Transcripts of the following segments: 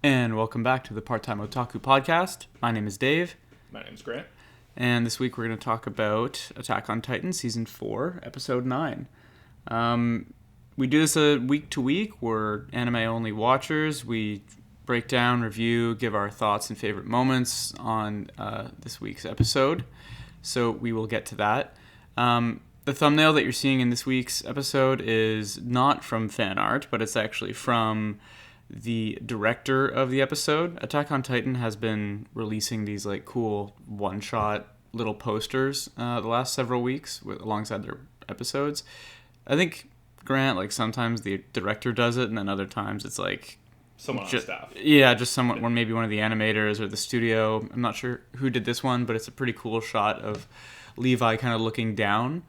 And welcome back to the Part-Time Otaku Podcast. My name is Dave. My name's Grant. And this week we're going to talk about Attack on Titan Season 4, Episode 9. We do this week to week. We're anime-only watchers. We break down, review, give our thoughts and favorite moments on this week's episode. So we will get to that. The thumbnail that you're seeing in this week's episode is not from fan art, but it's actually from the director of the episode. Attack on Titan has been releasing these like cool one-shot little posters the last several weeks alongside their episodes. I think, Grant, like sometimes the director does it, and then other times it's like someone on staff. Yeah, just someone, or maybe one of the animators or the studio. I'm not sure who did this one, but it's a pretty cool shot of Levi kind of looking down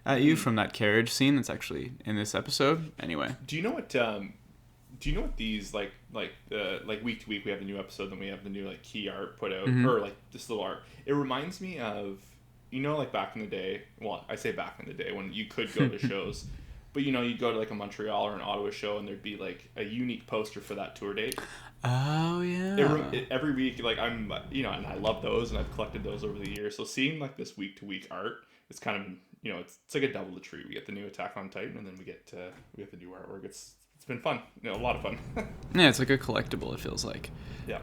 at you from that carriage scene that's actually in this episode. Anyway, do you know what these like week to week we have a new episode, then we have the new like key art put out, or like this little art. It reminds me of, like back in the day. Well, I say back in the day when you could go to shows, but you'd go to like a Montreal or an Ottawa show, and there'd be like a unique poster for that tour date. Oh yeah. Every week, like I'm, and I love those, and I've collected those over the years. So seeing like this week to week art, it's kind of it's like a double the treat. We get the new Attack on Titan, and then we get the new artwork. It's been fun, a lot of fun. Yeah, it's like a collectible, it feels like. Yeah.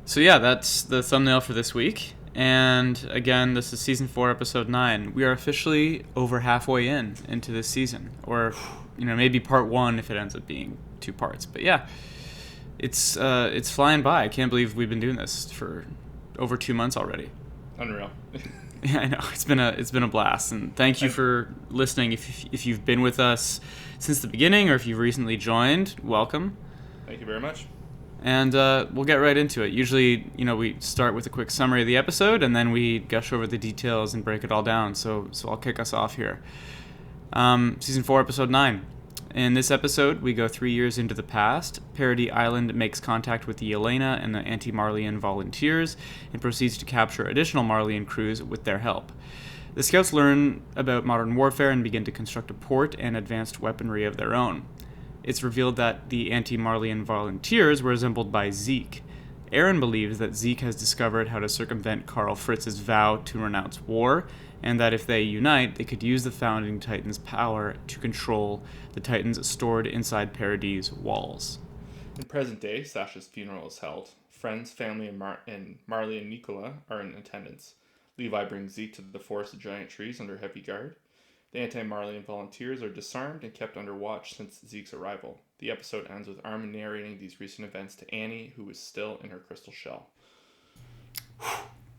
So yeah, that's the thumbnail for this week. And again, this is Season 4, Episode 9. We are officially over halfway into this season. Or, maybe Part 1 if it ends up being 2 parts. But yeah, it's flying by. I can't believe we've been doing this for over 2 months already. Unreal. Yeah, I know. It's been a blast, and thank you for listening. If you've been with us since the beginning, or if you've recently joined, welcome. Thank you very much. And we'll get right into it. Usually, we start with a quick summary of the episode, and then we gush over the details and break it all down. So I'll kick us off here. Season 4, Episode 9. In this episode, we go 3 years into the past. Parody Island makes contact with the Elena and the anti-Marleyan volunteers and proceeds to capture additional Marleyan crews with their help. The scouts learn about modern warfare and begin to construct a port and advanced weaponry of their own. It's revealed that the anti-Marleyan volunteers were assembled by Zeke. Eren believes that Zeke has discovered how to circumvent Karl Fritz's vow to renounce war, and that if they unite, they could use the founding Titan's power to control the Titans stored inside Parady's walls. In present day, Sasha's funeral is held. Friends, family, and Marley and Nicola are in attendance. Levi brings Zeke to the forest of giant trees under heavy guard. The anti-Marleyan volunteers are disarmed and kept under watch since Zeke's arrival. The episode ends with Armin narrating these recent events to Annie, who is still in her crystal shell.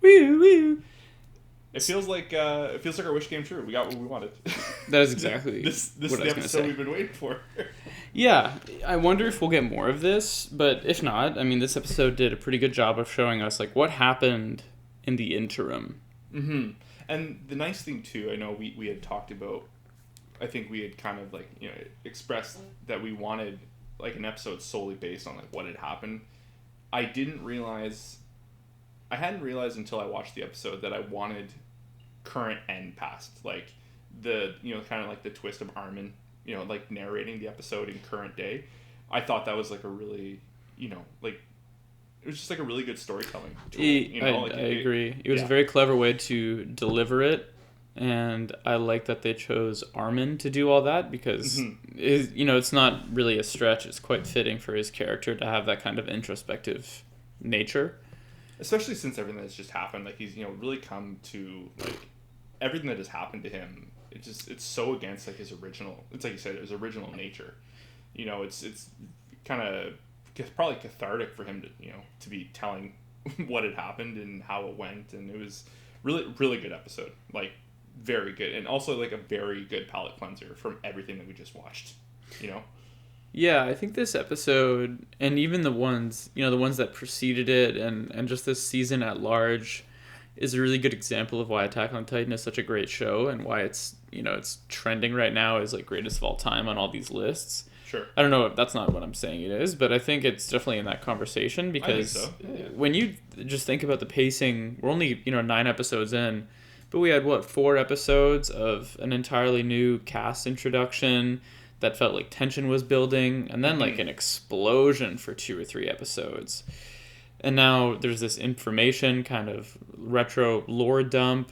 Woo woo. It feels like our wish came true. We got what we wanted. That is exactly this is the episode we've been waiting for. Yeah, I wonder if we'll get more of this, but if not, I mean, this episode did a pretty good job of showing us like what happened in the interim. Mm-hmm. And the nice thing too, I know we had talked about, I think we had kind of like expressed that we wanted like an episode solely based on like what had happened. I hadn't realized until I watched the episode that I wanted current and past, like the kind of like the twist of Armin, like narrating the episode in current day. I thought that was like a really like it was just like a really good storytelling tool. I agree. It was a very clever way to deliver it, and I like that they chose Armin to do all that because it's not really a stretch. It's quite fitting for his character to have that kind of introspective nature. Especially since everything that's just happened, like he's really come to like everything that has happened to him. It's so against like his original. It's like you said, his original nature. It's kind of probably cathartic for him to be telling what had happened and how it went, and it was really good episode, like very good, and also like a very good palate cleanser from everything that we just watched. Yeah, I think this episode, and even the ones that preceded it, and just this season at large, is a really good example of why Attack on Titan is such a great show, and why it's trending right now as like greatest of all time on all these lists. Sure. I don't know if that's not what I'm saying it is, but I think it's definitely in that conversation because I think so. Yeah. When you just think about the pacing, we're only 9 episodes in, but we had 4 episodes of an entirely new cast introduction. that felt like tension was building, and then like Mm-hmm. an explosion for 2 or 3 episodes. And now there's this information kind of retro lore dump,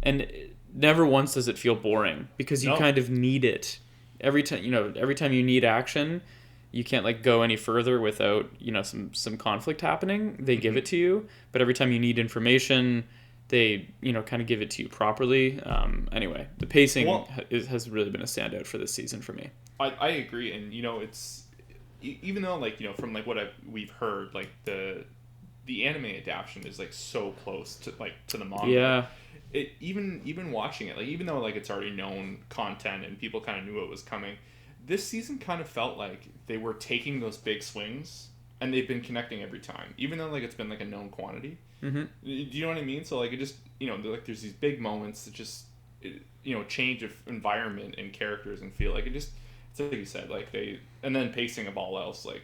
and never once does it feel boring because you No. kind of need it every time. Every time you need action, you can't like go any further without some conflict happening. They give Mm-hmm. it to you, but every time you need information, they kind of give it to you properly. Anyway, the pacing Well, has really been a standout for this season for me. I agree, and it's even though like from like what we've heard, like the anime adaptation is like so close to the manga. Yeah, It even watching it, like even though like it's already known content and people kind of knew it was coming, this season kind of felt like they were taking those big swings and they've been connecting every time, even though like it's been like a known quantity. mm-hmm. Do you know what I mean? So like it just like there's these big moments that just change of environment and characters and feel like it just it's like you said, like they and then pacing of all else, like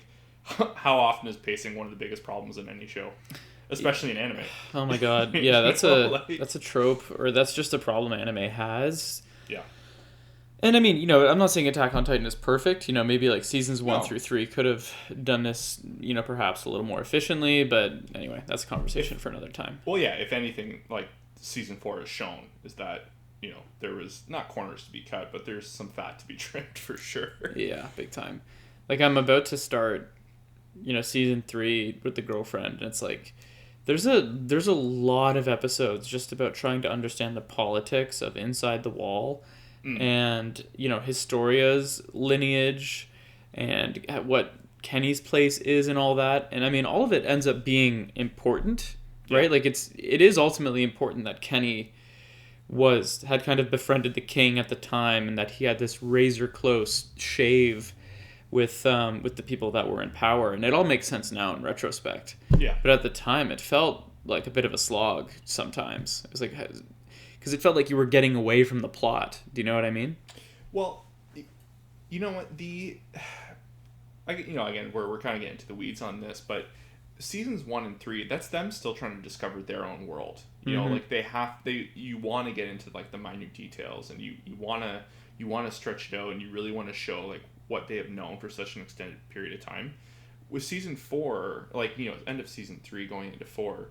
how often is pacing one of the biggest problems in any show, especially in anime? Oh my god, yeah, Like, that's a trope, or that's just a problem anime has. yeah. And I mean, I'm not saying Attack on Titan is perfect. Maybe like seasons one No. through three could have done this, perhaps a little more efficiently. But anyway, that's a conversation for another time. Well, yeah. If anything, like season 4 has shown, is that there was not corners to be cut, but there's some fat to be trimmed for sure. Yeah, big time. Like I'm about to start, season 3 with the girlfriend, and it's like there's a lot of episodes just about trying to understand the politics of Inside the Wall, and Historia's lineage, and what Kenny's place is, and all that. And I mean, all of it ends up being important, right? Yeah. Like it is ultimately important that Kenny had kind of befriended the king at the time, and that he had this razor close shave with the people that were in power, and it all makes sense now in retrospect. Yeah. But at the time, it felt like a bit of a slog. Sometimes it was like because it felt like you were getting away from the plot. Do you know what I mean? Well, you know what again we're kind of getting into the weeds on this, but seasons 1 and 3, that's them still trying to discover their own world. Like you want to get into like the minute details, and you want to stretch it out, and you really want to show like what they have known for such an extended period of time. With season 4, like end of season 3 going into 4,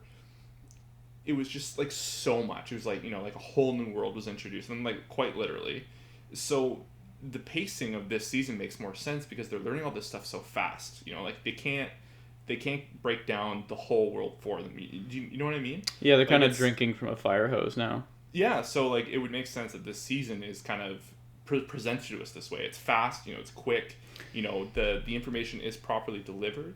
it was just like so much. It was like like a whole new world was introduced, and like quite literally. So the pacing of this season makes more sense because they're learning all this stuff so fast. Like they can't break down the whole world for them. You know what I mean? Yeah, they're Like, kind of drinking from a fire hose now. Yeah, so like it would make sense that this season is kind of presented to us this way. It's fast, it's quick. The information is properly delivered.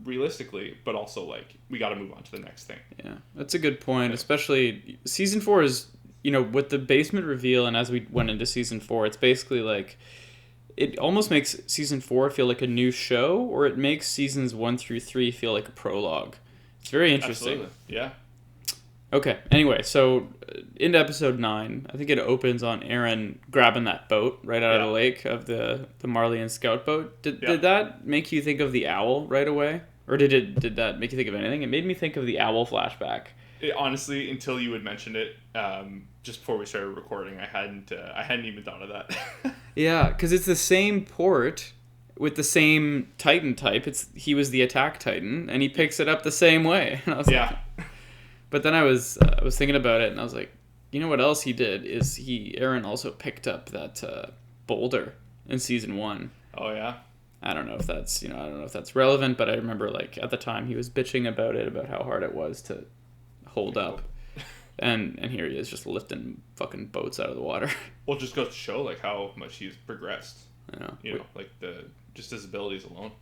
Realistically, but also like we got to move on to the next thing. Yeah, that's a good point. Especially season 4 is with the basement reveal, and as we went into season 4, it's basically like it almost makes season 4 feel like a new show, or it makes seasons 1 through 3 feel like a prologue. It's very interesting. Absolutely. Yeah. Okay. Anyway, so into episode 9, I think it opens on Aaron grabbing that boat right out of the lake of the Marley Scout boat. Did that make you think of the owl right away, or did that make you think of anything? It made me think of the owl flashback. Honestly, until you had mentioned it, just before we started recording, I hadn't even thought of that. Yeah, because it's the same port with the same Titan type. He was the attack Titan, and he picks it up the same way. And I was like, but then I was thinking about it, and I was like, you know what else he did is Aaron also picked up that boulder in season 1. Oh yeah. I don't know if that's relevant, but I remember like at the time he was bitching about it, about how hard it was to hold up, and here he is just lifting fucking boats out of the water. Well, it just goes to show like how much he's progressed. I know. Like just his abilities alone.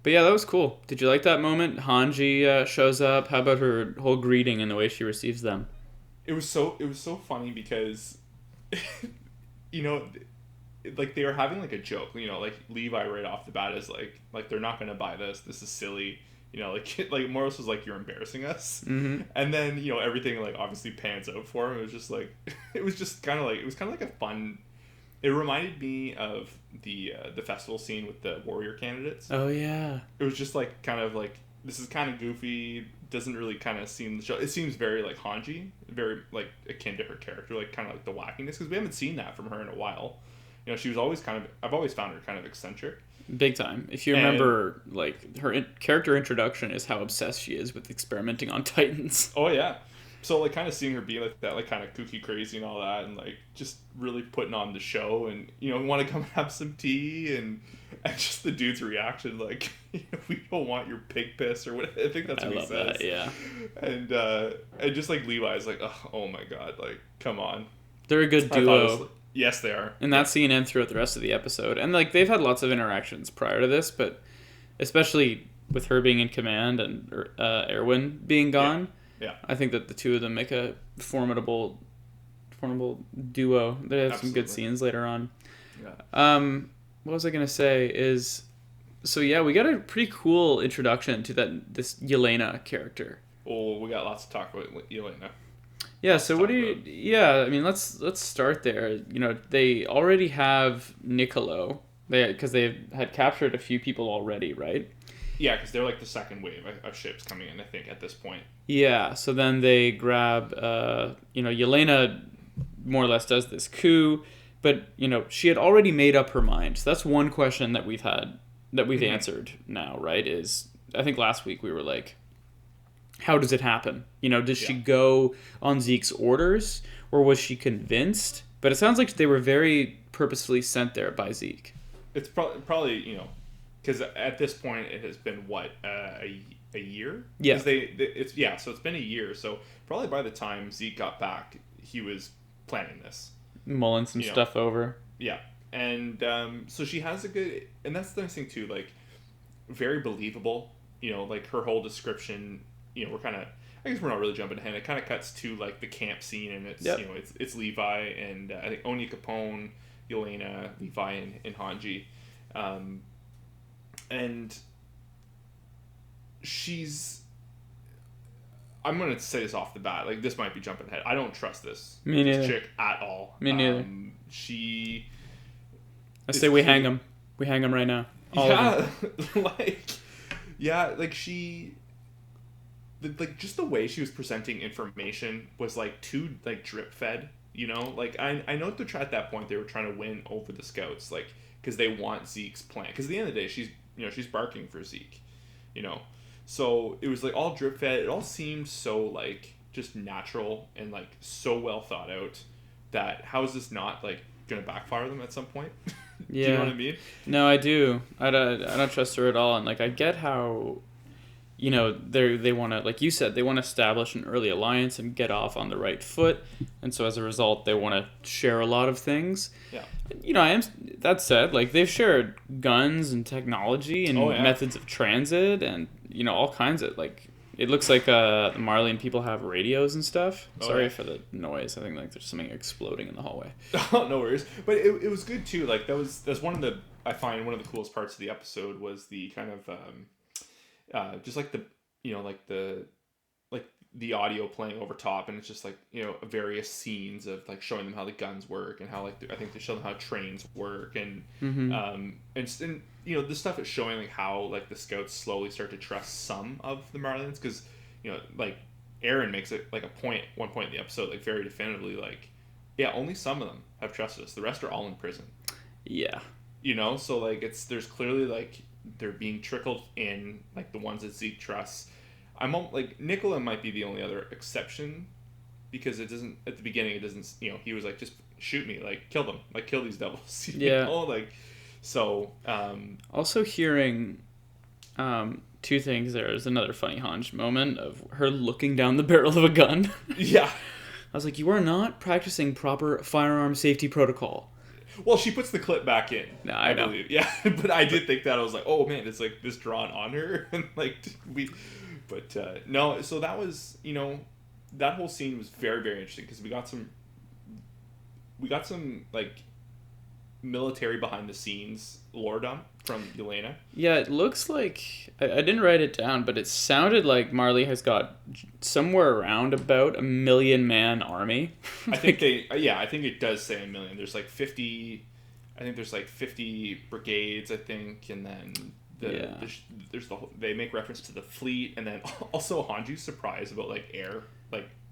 But yeah, that was cool. Did you like that moment? Hanji shows up. How about her whole greeting and the way she receives them? It was so funny because, like they were having like a joke. Like Levi right off the bat is like they're not gonna buy this. This is silly. Like Morris was like, you're embarrassing us. Mm-hmm. And then everything like obviously pans out for him. It was just like it was kind of like a fun. It reminded me of the festival scene with the warrior candidates. Oh yeah. It was just like kind of like this is kind of goofy. Doesn't really kind of seem the show. It seems very like Hanji, very like akin to her character, like kind of like the wackiness, because we haven't seen that from her in a while. she was always I've always found her kind of eccentric. Big time. If you remember, like, her character introduction is how obsessed she is with experimenting on Titans. Oh, yeah. So, like, kind of seeing her be like that, like, kind of kooky crazy and all that, and, like, just really putting on the show, and, want to come and have some tea, and just the dude's reaction, like, we don't want your pig piss, or what. I think that's what he says. That, yeah. And just, like, Levi's like, oh my God, like, come on. They're a good duo. Yes, they are. In that scene and throughout the rest of the episode. And, like, they've had lots of interactions prior to this, but especially with her being in command and Erwin being gone. Yeah. I think that the two of them make a formidable duo. They have some good scenes later on. Yeah. What was I gonna say is, so yeah, we got a pretty cool introduction to this Yelena character. Oh, we got lots to talk about Yelena. Yeah. So what do you? Yeah, I mean, let's start there. They already have Niccolo. Because they had captured a few people already, right? Yeah, because they're like the second wave of ships coming in, I think, at this point. Yeah, so then they grab, Yelena more or less does this coup, but, she had already made up her mind. So that's one question that we've answered now, right? Is, I think last week we were like, how does it happen? Did she go on Zeke's orders, or was she convinced? But it sounds like they were very purposefully sent there by Zeke. It's probably, because at this point it has been what, a year? Yeah. So it's been a year. So probably by the time Zeke got back, he was planning this, mulling some stuff over. Yeah, and so she has a good, and that's the nice thing too. Like, very believable. Like her whole description. We're kind of, I guess we're not really jumping ahead. It kind of cuts to like the camp scene, and it's it's Levi and I think Onya Capone, Yelena, Levi, and Hanji. And I'm going to say this off the bat, like, this might be jumping ahead. I don't trust this chick at all. Me neither. I say we hang him. We hang him right now. All of them. Just the way she was presenting information was, like, too, like, drip-fed, Like, I know at that point they were trying to win over the scouts, like, because they want Zeke's plan. Because at the end of the day, she's barking for Zeke, So it was like all drip fed. It all seemed so like just natural and like so well thought out that how is this not like gonna backfire them at some point? Yeah. Do you know what I mean? No, I do. I don't trust her at all. And like I get how, they want to, like you said, they want to establish an early alliance and get off on the right foot. And so as a result, they want to share a lot of things. Yeah. That said, like they've shared guns and technology and methods of transit and, all kinds of, like, it looks like the Marleyan people have radios and stuff. Sorry for the noise. I think like there's something exploding in the hallway. No worries. But it was good too. Like that's one of the, I find one of the coolest parts of the episode was the kind of, just like the, like the audio playing over top, and it's just like, various scenes of like showing them how the guns work and how like I think they show them how trains work and and the stuff is showing like how like the scouts slowly start to trust some of the Marleyans, because like Aaron makes it like one point in the episode like very definitively like, yeah, only some of them have trusted us, the rest are all in prison. Yeah. So like there's clearly like they're being trickled in, like the ones that Zeke trusts. I'm like Nicola might be the only other exception, because it doesn't, at the beginning it doesn't, he was like, just shoot me, like kill them, like kill these devils. Like so. Also hearing, two things. There's another funny Hanj moment of her looking down the barrel of a gun. Yeah. I was like, you are not practicing proper firearm safety protocol. Well, she puts the clip back in. No, I know. Believe. Yeah, but I did think that. I was like, oh man, it's like this drawn on her, and like but no. So that was, that whole scene was very, very interesting, because we got some like military behind the scenes lore dump from Yelena. Yeah, it looks like, I didn't write it down, but it sounded like Marley has got somewhere around about 1 million man army. I think I think it does say 1 million. There's like 50, I think there's like 50 brigades, I think, and then there's they make reference to the fleet, and then also Hanju's surprise about like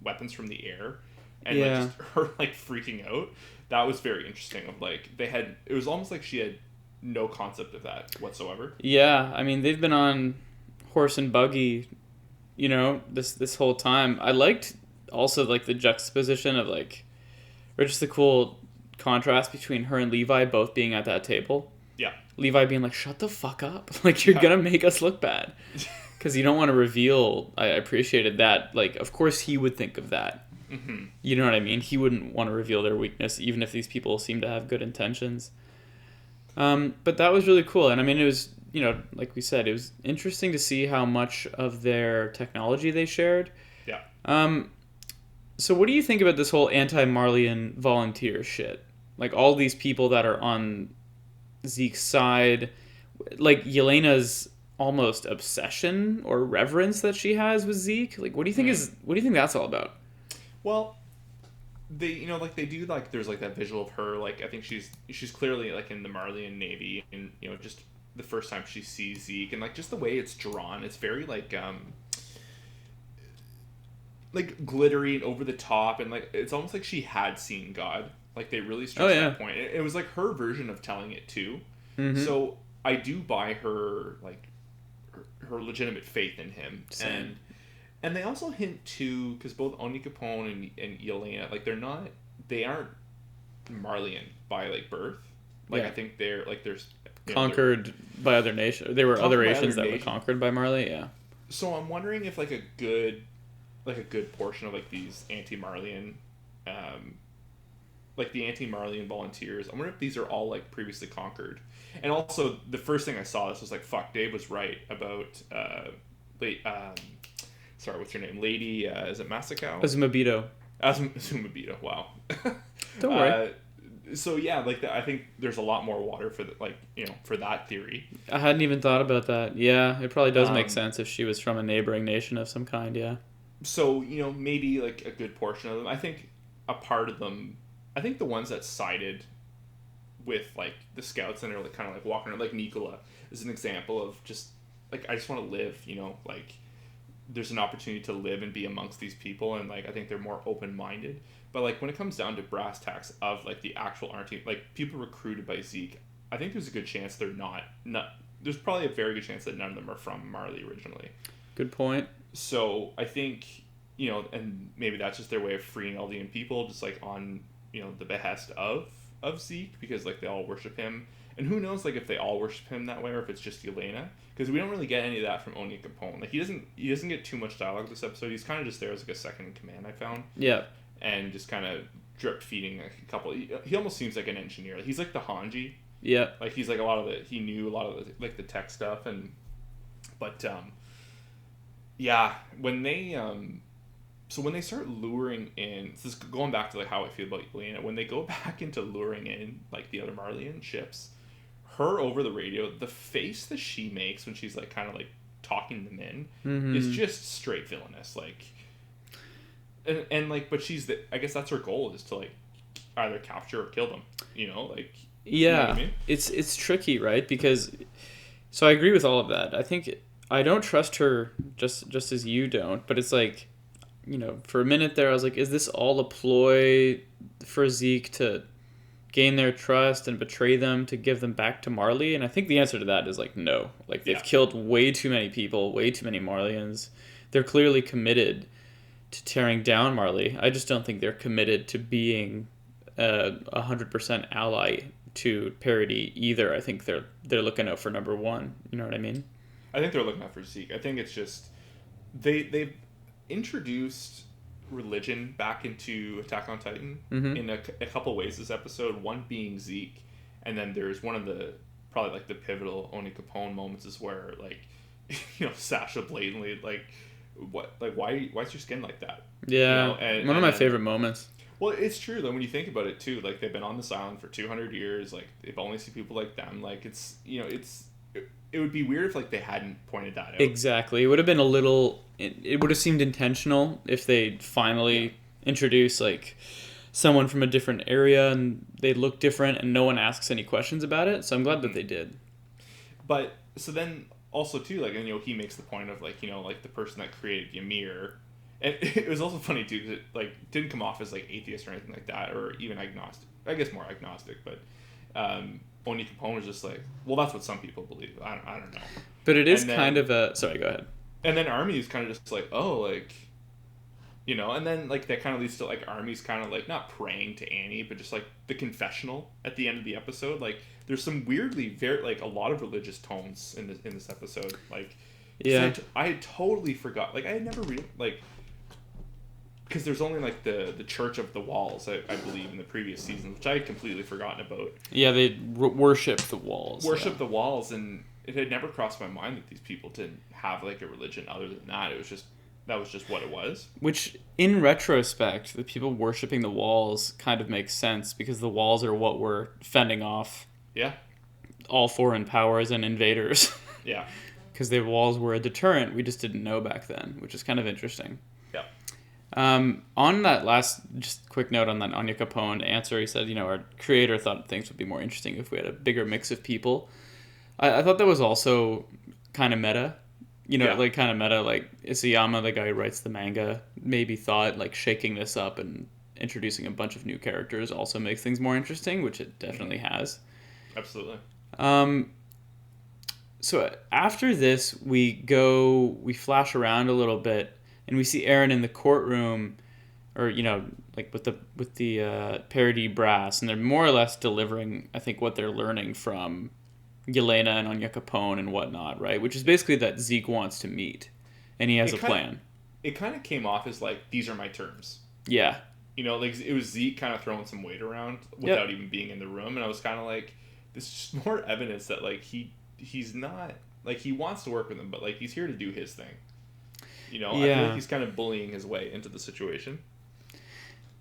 weapons from the air. and like Yeah. just her like freaking out. That was very interesting. Of like it was almost like she had no concept of that whatsoever. Yeah, I mean they've been on horse and buggy, this whole time. I liked also like the juxtaposition of like, or just the cool contrast between her and Levi both being at that table. Yeah. Levi being like, "Shut the fuck up! Like you're gonna make us look bad," because you don't want to reveal. I appreciated that. Like, of course he would think of that. Mm-hmm. You know what I mean? He wouldn't want to reveal their weakness, even if these people seem to have good intentions. But that was really cool, and I mean, it was, like we said, it was interesting to see how much of their technology they shared. Yeah. So what do you think about this whole anti-Marleyan volunteer shit? Like all these people that are on Zeke's side, like Yelena's almost obsession or reverence that she has with Zeke. Like, what do you think that's all about? Well, they like they do like there's like that visual of her, like I think she's clearly like in the Marleyan Navy, and just the first time she sees Zeke, and like just the way it's drawn, it's very like glittery and over the top, and like it's almost like she had seen God. Like they really stressed that point. It was like her version of telling it too. Mm-hmm. So I do buy her like her legitimate faith in him. Same. And they also hint too, because both Oni Capone and Yelena, like they aren't Marleyan by like birth. Like I think they're like there's conquered by other nations. There were other nations that were conquered by Marley. Yeah. So I'm wondering if like a good portion of like these anti-Marleyan, like the anti-Marleyan volunteers, I wonder if these are all like previously conquered. And also the first thing I saw this was like, fuck, Dave was right about sorry, what's her name? Lady, is it Masako? Azumabito. Azumabito, wow. Don't worry. So yeah, like I think there's a lot more water for for that theory. I hadn't even thought about that. Yeah, it probably does make sense if she was from a neighboring nation of some kind, yeah. So, maybe like a good portion of them. I think a part of them, I think the ones that sided with like the scouts and are like kind of like walking around, like Nicola is an example of just like, I just want to live, like there's an opportunity to live and be amongst these people, and like I think they're more open-minded. But like when it comes down to brass tacks of like the actual team, like people recruited by Zeke, I think there's a good chance they're not there's probably a very good chance that none of them are from Marley originally. Good point. So I think, and maybe that's just their way of freeing Eldian people, just like on, the behest of Zeke, because like they all worship him. And who knows, like if they all worship him that way, or if it's just Yelena, because we don't really get any of that from Oni Capone. Like he doesn't get too much dialogue this episode. He's kind of just there as like a second in command, I found. Yeah. And just kind of drip feeding like a couple. He almost seems like an engineer. Like, he's like the Hanji. Yeah. Like he's like he knew a lot of the like the tech stuff, but yeah, when they start luring in, this is going back to like how I feel about Yelena, when they go back into luring in like the other Marleyan ships, her over the radio, the face that she makes when she's like kind of like talking them in is just straight villainous, like, and like, but I guess that's her goal, is to like either capture or kill them, like. Yeah, you know what I mean? It's tricky, right? Because, so I agree with all of that. I think I don't trust her just as you don't, but it's like, for a minute there I was like, is this all a ploy for Zeke to gain their trust and betray them to give them back to Marley? And I think the answer to that is like, no. Like they've killed way too many people, way too many Marleyans. They're clearly committed to tearing down Marley. I just don't think they're committed to being 100% ally to parody either. I think they're looking out for number one. You know what I mean? I think they're looking out for Zeke. I think it's just they've introduced religion back into Attack on Titan in a couple ways this episode. One being Zeke, and then there's one of the probably like the pivotal Oni Capone moments is where like Sasha blatantly like why is your skin like that? Yeah, one of my favorite moments. Well, it's true though when you think about it too. Like they've been on this island for 200 years. Like they've only seen people like them. Like it's it would be weird if like they hadn't pointed that out. Exactly. It would have been a little. It would have seemed intentional if they finally introduced like someone from a different area and they look different and no one asks any questions about it. So I'm glad that they did. But so then also too, like, and he makes the point of like like the person that created Ymir And it was also funny too because it like didn't come off as like atheist or anything like that, or even agnostic. I guess more agnostic, but Oni Capone was just like, well, that's what some people believe. I don't know. But it is And then kind of a. Sorry, go ahead. and then Army is kind of just like, oh, like, you know, and then like that kind of leads to like Army's kind of like not praying to Annie, but just like the confessional at the end of the episode. Like, there's some weirdly very like a lot of religious tones in this episode. Like, 'cause Yeah. I had totally forgot. Like, I had never really like. Because there's only like the Church of the Walls, I believe, in the previous season, which I had completely forgotten about. Yeah, they worship the walls. Worship the walls, and it had never crossed my mind that these people didn't have like a religion other than that. It was just that was just what it was. Which, in retrospect, the people worshiping the walls kind of makes sense because the walls are what were fending off Yeah, all foreign powers and invaders. yeah, Because the walls were a deterrent. We just didn't know back then, which is kind of interesting. yeah. On that last, just quick note on that Anya Capone answer, he said, our creator thought things would be more interesting if we had a bigger mix of people. I thought that was also kind of meta. Yeah. Like kind of meta, like Isayama, the guy who writes the manga, maybe thought like shaking this up and introducing a bunch of new characters also makes things more interesting, which it definitely has. Absolutely. So after this, we flash around a little bit, and we see Eren in the courtroom, or like with the parody brass, and they're more or less delivering, I think, what they're learning from Yelena and Anya Capone and whatnot, right? Which is basically that Zeke wants to meet, and he has a plan. It kind of came off as like, these are my terms. Yeah. Like it was Zeke kind of throwing some weight around without even being in the room, and I was kind of like, this is just more evidence that like he's not like he wants to work with him, but like he's here to do his thing. I feel like he's kind of bullying his way into the situation.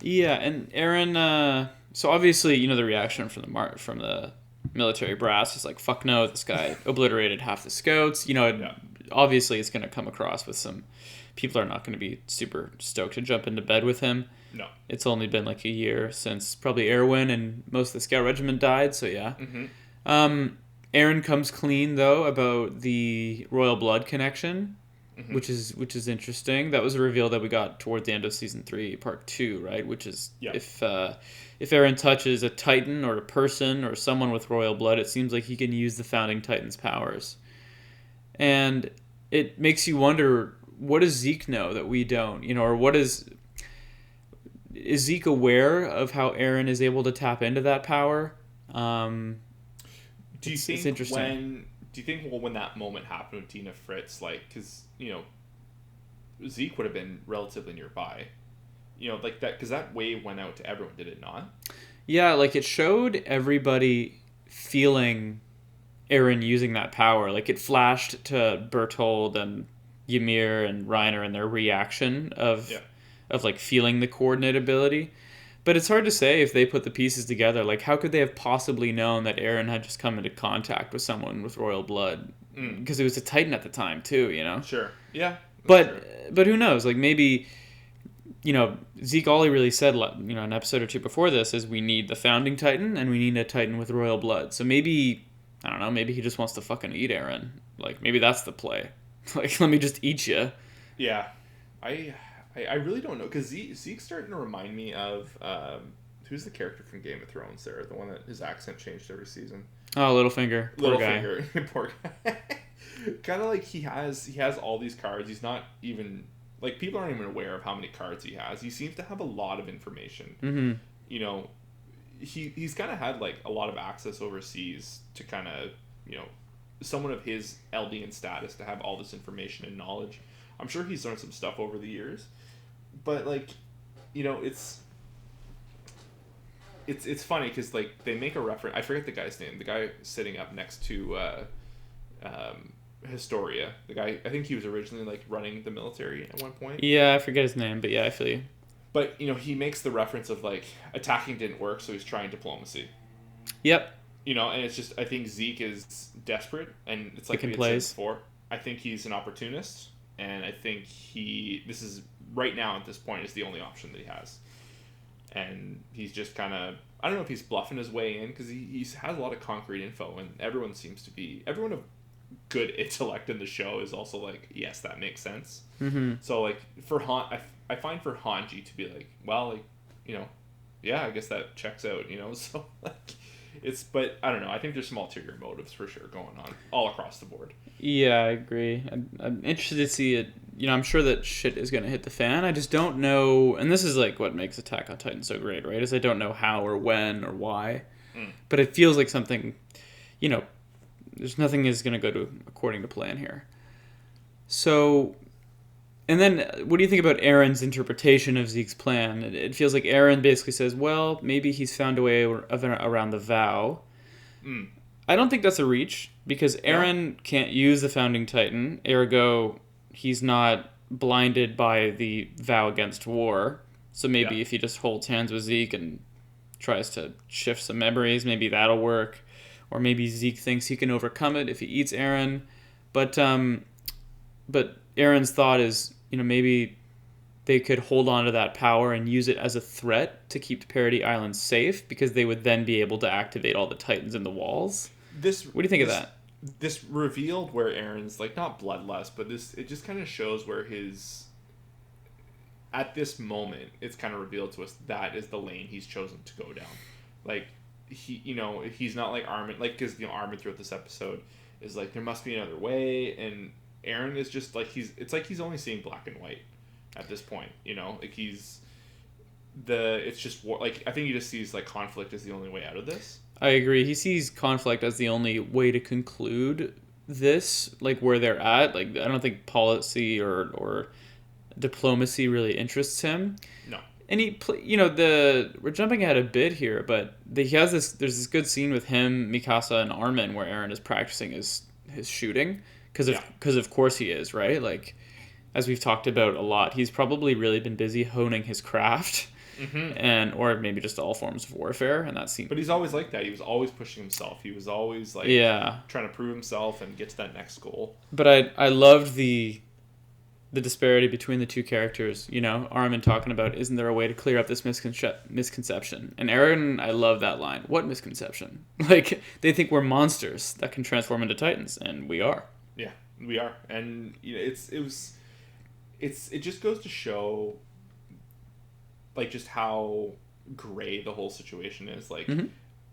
Yeah, and Eren. So obviously, the reaction from the military brass is like, "Fuck no!" This guy obliterated half the scouts. Obviously, it's going to come across with some people are not going to be super stoked to jump into bed with him. No, it's only been like a year since probably Erwin and most of the scout regiment died. So yeah. Mm-hmm. Eren comes clean though about the royal blood connection. Mm-hmm. which is interesting. That was a reveal that we got toward the end of season 3, part 2, right? Which is if Eren touches a Titan or a person or someone with royal blood, it seems like he can use the founding Titan's powers. And it makes you wonder, what does Zeke know that we don't? Or what is Zeke aware of how Eren is able to tap into that power? Do you think it's interesting. Do you think when that moment happened with Tina Fritz, like, because Zeke would have been relatively nearby, like that, because that wave went out to everyone, did it not? Yeah, like it showed everybody feeling Eren using that power. Like it flashed to Berthold and Ymir and Reiner and their reaction of like feeling the coordinate ability. But it's hard to say if they put the pieces together. Like, how could they have possibly known that Eren had just come into contact with someone with royal blood? Because it was a Titan at the time, too, Sure. Yeah. But who knows? Like, maybe, Zeke, all he really said, an episode or two before this is we need the founding Titan and we need a Titan with royal blood. So maybe, I don't know, maybe he just wants to fucking eat Eren. Like, maybe that's the play. Like, let me just eat you. Yeah. I really don't know, because Zeke's starting to remind me of who's the character from Game of Thrones there, the one that his accent changed every season. Oh, Littlefinger. Poor guy. Kind of like he has all these cards. He's not even like, people aren't even aware of how many cards he has. He seems to have a lot of information. Mm-hmm. He's kind of had like a lot of access overseas to kind of someone of his Eldian status to have all this information and knowledge. I'm sure he's learned some stuff over the years. But like, it's funny because like they make a reference. I forget the guy's name. The guy sitting up next to Historia. The guy, I think he was originally like running the military at one point. Yeah, I forget his name, but yeah, I feel you. But he makes the reference of like attacking didn't work, so he's trying diplomacy. Yep. And it's just, I think Zeke is desperate, and it's like we had said before. I think he's an opportunist, and I think this is right now at this point is the only option that he has. And he's just kind of, I don't know if he's bluffing his way in, because he has a lot of concrete info, and everyone good intellect in the show is also like, yes, that makes sense. Mm-hmm. So like for I find for Hanji to be like, well, like, you know, yeah, I guess that checks out, you know. So like but I don't know. I think there's some ulterior motives for sure going on all across the board. Yeah, I agree. I'm interested to see it. I'm sure that shit is going to hit the fan. I just don't know. And this is like what makes Attack on Titan so great, right? Is I don't know how or when or why. But it feels like something, you know, there's nothing is going to go to according to plan here. So, and then what do you think about Aaron's interpretation of Zeke's plan? It feels like Aaron basically says, well, maybe he's found a way around the vow. I don't think that's a reach because Aaron can't use the Founding Titan, ergo he's not blinded by the vow against war. So maybe if he just holds hands with Zeke and tries to shift some memories, maybe that'll work. Or maybe Zeke thinks he can overcome it if he eats Aaron. But Aaron's thought is, maybe they could hold on to that power and use it as a threat to keep Parody Island safe because they would then be able to activate all the Titans in the walls. What do you think of that? This revealed where Aaron's like not bloodlust, but it just kind of shows where his at this moment it's kind of revealed to us that is the lane he's chosen to go down. Like he's not like Armin, like because Armin throughout this episode is like there must be another way, and Aaron is just like it's like he's only seeing black and white at this point. Like it's just war. Like I think he just sees like conflict as the only way out of this. I agree. He sees conflict as the only way to conclude this, like where they're at. Like I don't think policy or diplomacy really interests him. No. And we're jumping ahead a bit here, but there's this good scene with him, Mikasa, and Armin where Aaron is practicing his shooting because of course he is, right? Like as we've talked about a lot, he's probably really been busy honing his craft. Mm-hmm. Or maybe just all forms of warfare, and that scene. But he's always like that. He was always pushing himself. He was always like trying to prove himself and get to that next goal. But I loved the disparity between the two characters. Armin talking about, isn't there a way to clear up this misconception? And Aaron, I love that line. What misconception? Like they think we're monsters that can transform into Titans, and we are. Yeah, we are, and it just goes to show. Like just how gray the whole situation is. Like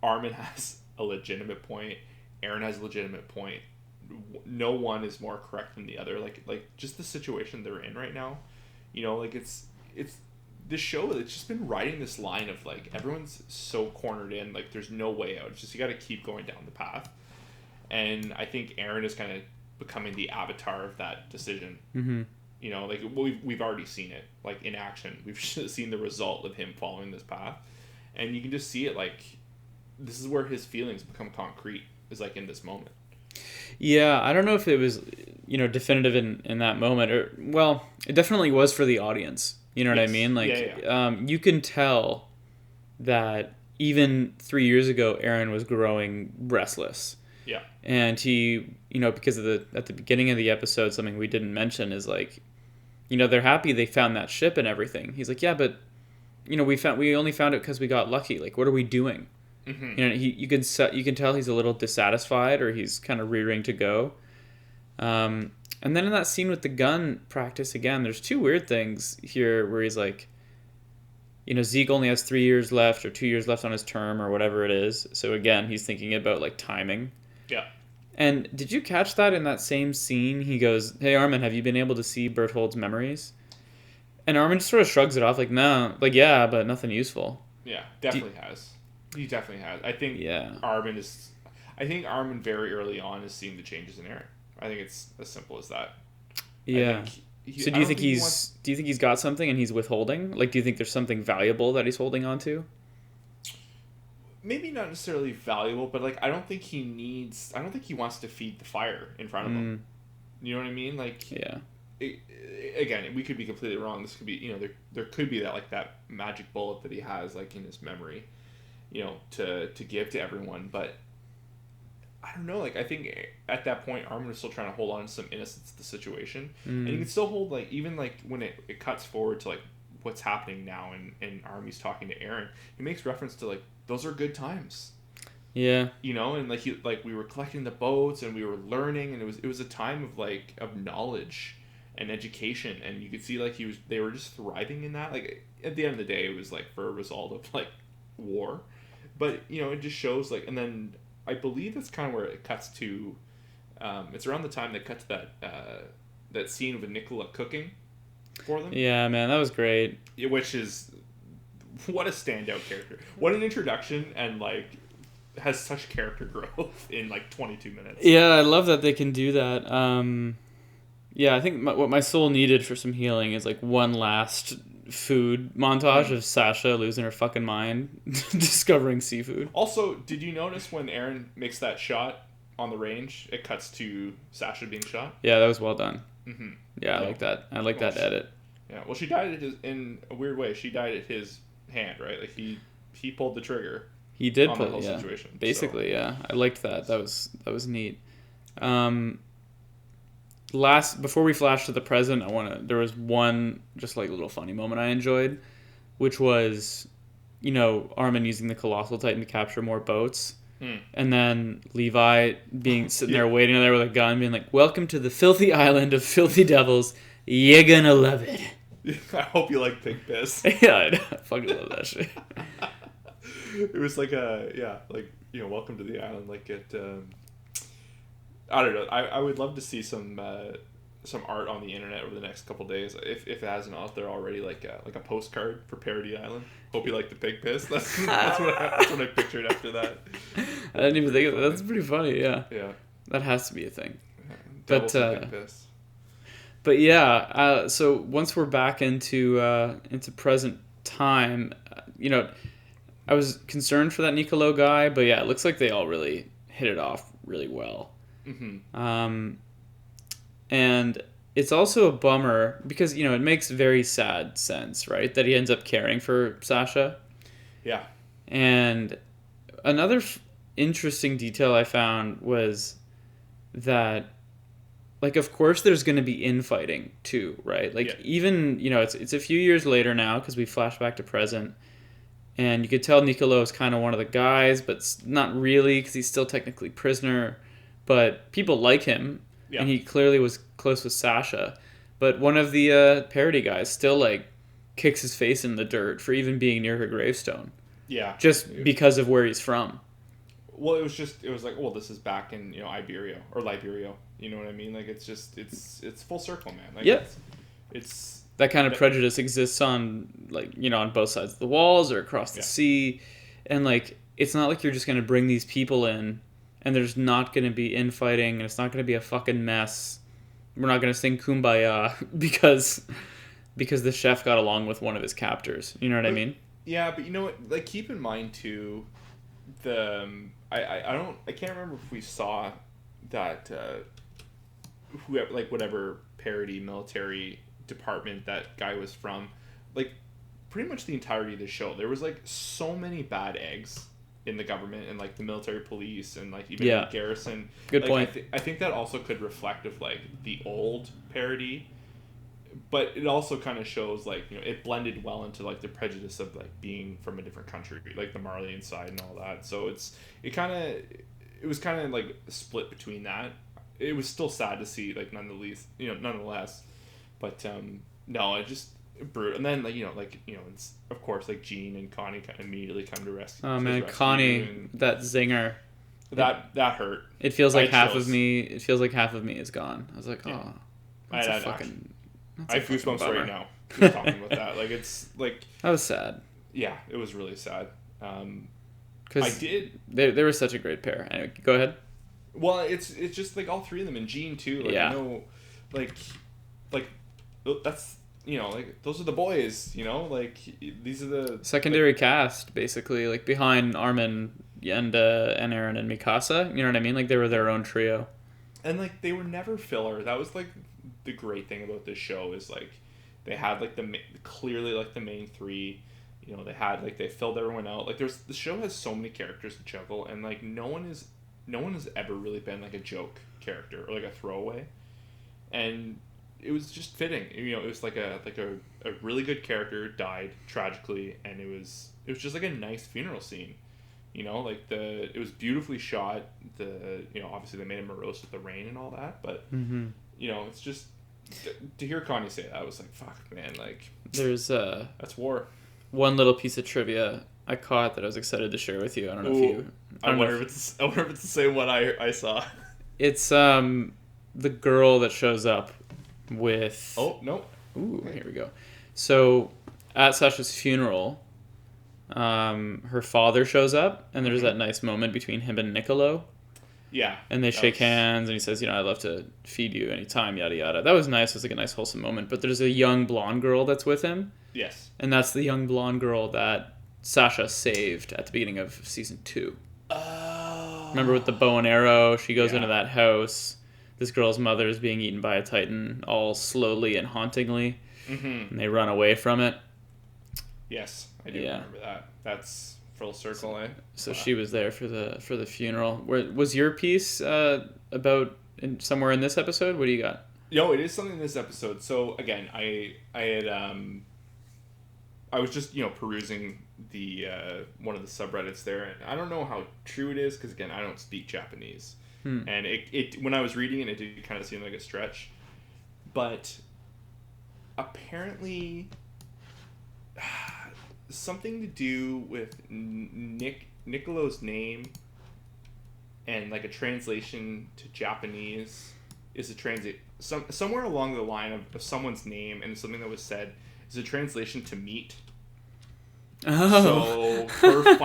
Armin has a legitimate point, Aaron has a legitimate point. No one is more correct than the other. Like just the situation they're in right now. Like it's this show. It's just been riding this line of like everyone's so cornered in. Like there's no way out. It's just you got to keep going down the path. And I think Aaron is kind of becoming the avatar of that decision. Mm-hmm. Like we've already seen it, like in action. We've seen the result of him following this path, and you can just see it. Like this is where his feelings become concrete. Is like in this moment. Yeah, I don't know if it was, definitive in that moment, or well, it definitely was for the audience. You know what I mean? Like, you can tell that even 3 years ago, Aaron was growing restless. Yeah. And he, because at the beginning of the episode, something we didn't mention is like, they're happy they found that ship and everything. He's like, yeah, but, we only found it because we got lucky. Like, what are we doing? Mm-hmm. You can tell he's a little dissatisfied, or he's kind of rearing to go. And then in that scene with the gun practice again, there's two weird things here where he's like, Zeke only has 3 years left or 2 years left on his term or whatever it is. So again, he's thinking about like timing. Yeah. And did you catch that in that same scene? He goes, hey, Armin, have you been able to see Berthold's memories? And Armin just sort of shrugs it off like, no, like, yeah, but nothing useful. Yeah, definitely has. He definitely has. I think Armin very early on is seeing the changes in Aaron. I think it's as simple as that. Yeah. So do you think he's got something and he's withholding? Like, do you think there's something valuable that he's holding on to? Maybe not necessarily valuable, but like I don't think he wants to feed the fire in front of him. You know what I mean? Like, yeah. Again, we could be completely wrong. This could be, there could be that magic bullet that he has like in his memory, to give to everyone. But I don't know. Like I think at that point, Armin is still trying to hold on to some innocence to the situation, and you can still hold like even like when it cuts forward to like what's happening now, and Armin's talking to Aaron, he makes reference to like those are good times. Yeah. You know, and we were collecting the boats and we were learning, and it was a time of of knowledge and education, and you could see they were just thriving in that. Like at the end of the day, it was like for a result of war, but it just shows and then I believe that's kind of where it cuts to. It's around the time they cut to that scene of Nicola cooking for them. Yeah, man, that was great. Which is what a standout character. What an introduction, and has such character growth in 22 minutes. Yeah, I love that they can do that. Yeah, I think what my soul needed for some healing is one last food montage of Sasha losing her fucking mind, discovering seafood. Also, did you notice when Aaron makes that shot on the range, it cuts to Sasha being shot? Yeah, that was well done. Mm-hmm. Yeah, I like that. I like that edit. Yeah, well, she died in a weird way. She died at his hand, right? He pulled the trigger. He did on pull the whole yeah. situation. Basically, so. Yeah. I liked that. That was neat. Before we flash to the present, there was one just little funny moment I enjoyed, which was, Armin using the Colossal Titan to capture more boats. And then Levi sitting there waiting there with a gun, being like, "Welcome to the filthy island of filthy devils. You're gonna love it." I hope you like pig piss. Yeah, I fucking love that shit. It was welcome to the island. I don't know. I would love to see some art on the internet over the next couple days, if it hasn't out there already, like a postcard for Parody Island. Hope you like the pig piss. That's what I pictured after that. I didn't even think of that. That's pretty funny. Yeah. Yeah. That has to be a thing. But pig piss. But yeah. So once we're back into present time, I was concerned for that Nicolo guy, but yeah, it looks like they all really hit it off really well. Mm-hmm. And it's also a bummer because, it makes very sad sense, right? That he ends up caring for Sasha. Yeah. And another interesting detail I found was that, of course there's going to be infighting too, right? Even, it's a few years later now because we flash back to present. And you could tell Nicolo is kind of one of the guys, but not really because he's still technically prisoner. But people like him. Yeah. And he clearly was close with Sasha. But one of the Parody guys still kicks his face in the dirt for even being near her gravestone. Yeah. Just because of where he's from. Well, it was well, this is back in, Iberia or Liberia. You know what I mean? It's full circle, man. Yep. It's that kind of prejudice exists on on both sides of the walls or across the sea. And it's not like you're just going to bring these people in and there's not going to be infighting and it's not going to be a fucking mess. We're not going to sing Kumbaya because the chef got along with one of his captors. You know what I mean? Yeah, but you know what? Keep in mind too, I can't remember if we saw that whoever whatever Parody military department that guy was from, pretty much the entirety of the show there was so many bad eggs in the government and the military police and even the garrison. Good point. I think that also could reflect of the old Parody, but it also kind of shows it blended well into the prejudice of being from a different country, the Marleyan side and all that. So it was kind of split between that. It was still sad to see nonetheless, but no, it just brutal. And then it's of course Gene and Connie kind of immediately come to rescue. Oh man, Connie, that zinger. That hurt. It feels like half of me. It feels like half of me is gone. I was like, oh, that's a fucking. I have goosebumps right now just talking about that. It's that was sad. Yeah, it was really sad. Because they were such a great pair. Anyway, go ahead. Well, it's just all three of them, and Gene too. That's those are the boys. These are the secondary cast basically, behind Armin and Aaron and Mikasa. You know what I mean? They were their own trio. And they were never filler. That was the great thing about this show is they had clearly the main three. They had they filled everyone out. The show has so many characters to juggle, and no one has ever really been a joke character or a throwaway, and it was just fitting. It was a really good character died tragically, and it was just a nice funeral scene You know, like it was beautifully shot. Obviously they made it morose with the rain and all that, but it's just to hear Kanye say that, I was like, fuck, man, like there's that's war. one little piece of trivia I caught that I was excited to share with you. I don't know if you. I wonder if it's the same one I saw. It's the girl that shows up with. Oh no! Ooh, here we go. So at Sasha's funeral, her father shows up, and there's that nice moment between him and Niccolo. Yeah. And they shake hands, and he says, I'd love to feed you anytime, yada yada. That was nice. It was like a nice wholesome moment. But there's a young blonde girl that's with him. Yes. And that's the young blonde girl that Sasha saved at the beginning of season 2. Oh. Remember with the bow and arrow? She goes into that house. This girl's mother is being eaten by a Titan, all slowly and hauntingly. Mm-hmm. And they run away from it. Yes, I do remember that. That's full circle, eh? So she was there for the funeral. Was your piece about somewhere in this episode? What do you got? No, it is something in this episode. So again, I was just perusing the one of the subreddits there, and I don't know how true it is because again I don't speak Japanese, and it when I was reading it did kind of seem like a stretch, but apparently something to do with Niccolo's name and like a translation to Japanese is somewhere along the line of someone's name and something that was said is a translation to meat. Oh. So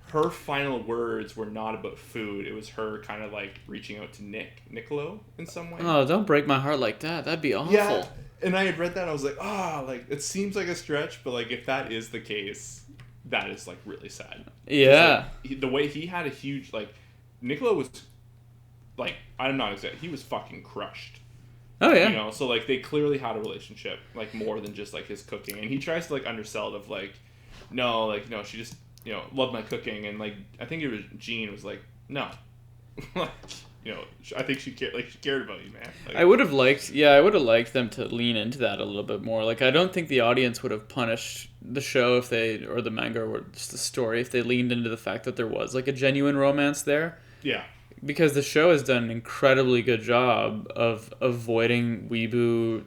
her final words were not about food. It was her kind of like reaching out to Niccolo in some way. Oh, don't break my heart like that. That'd be awful. Yeah, and I had read that and I was like, like it seems like a stretch, but like if that is the case, that is like really sad. Yeah. Like, the way he had a huge Niccolo was like, I'm not exact. He was fucking crushed. Oh yeah. So like they clearly had a relationship, like more than just like his cooking, and he tries to like undersell it of like, no, she just loved my cooking, and like I think it was Jean was like, no, I think she cared about you, man. Like, I would have liked them to lean into that a little bit more. Like I don't think the audience would have punished the show or the manga or just the story if they leaned into the fact that there was like a genuine romance there. Yeah. Because the show has done an incredibly good job of avoiding weeboo